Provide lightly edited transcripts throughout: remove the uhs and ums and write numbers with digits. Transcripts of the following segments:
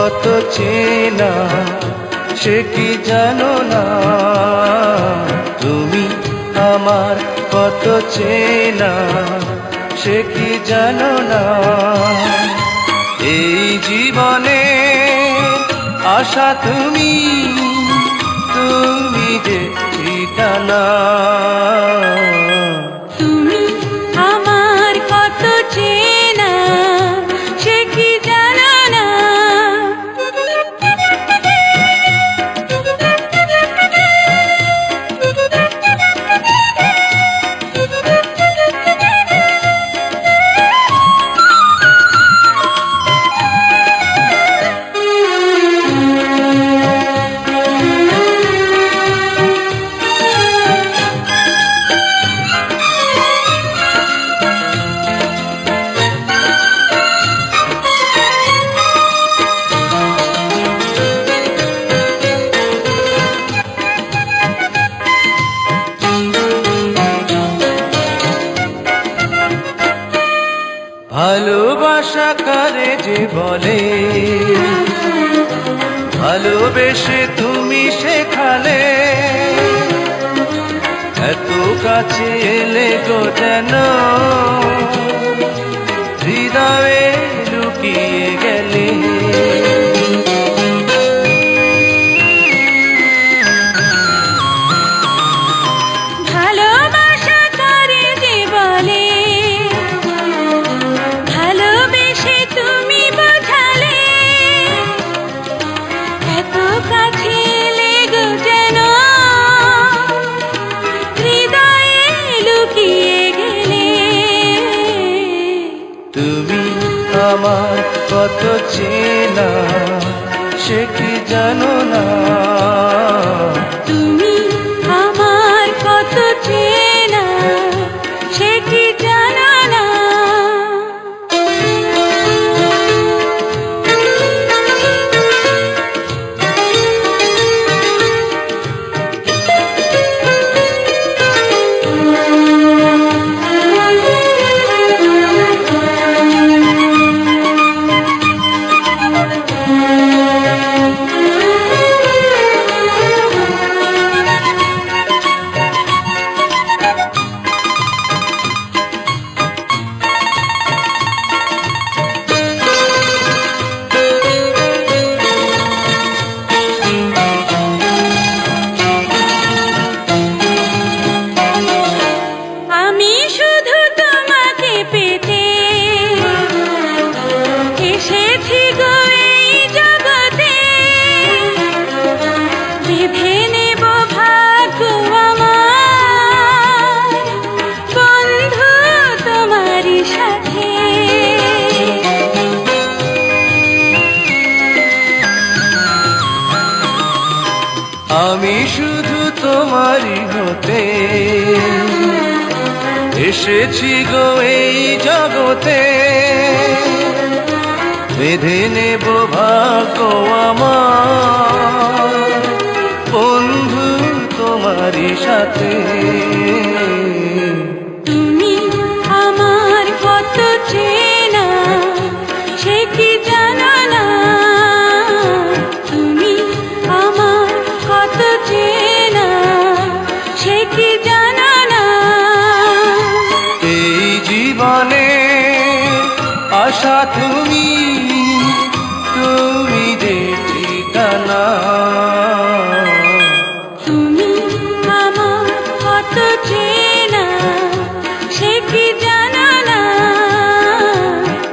কত চেনা সে কি জানো না, তুমি আমার কত চেনা সে কি জানো না। এই জীবনে আশা তুমি, তুমি যে ঠিকানা। তুমি আমার কত চেনা সে কি জানো না। ভালোবাসা কারে যে বলে, ভালোবেসে তুমি শেখালে, এত কাছে এলে গো যেন হৃদয়ে লুকিয়ে গেলে। তুমি আমার কত চেনা সে কি জানো না, তুমি আমার কত চেনা সে কি জানো না। আমি শুধু তোমারই হতে এসেছি গো এই জগতে, বেঁধে নেব ভাগ্য আমার বন্ধু তোমারই সাথে। তুমি আমার কত চেনা সে কি জানো না, তুমি আমার কত চেনা সে কি জানো না। এই জীবনে আশা তুমি, তুমি যে ঠিকানা। তুমি আমার কত চেনা সে কি জানো না,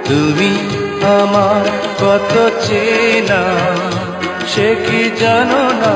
তুমি আমার কত চেনা সে কি জানো না।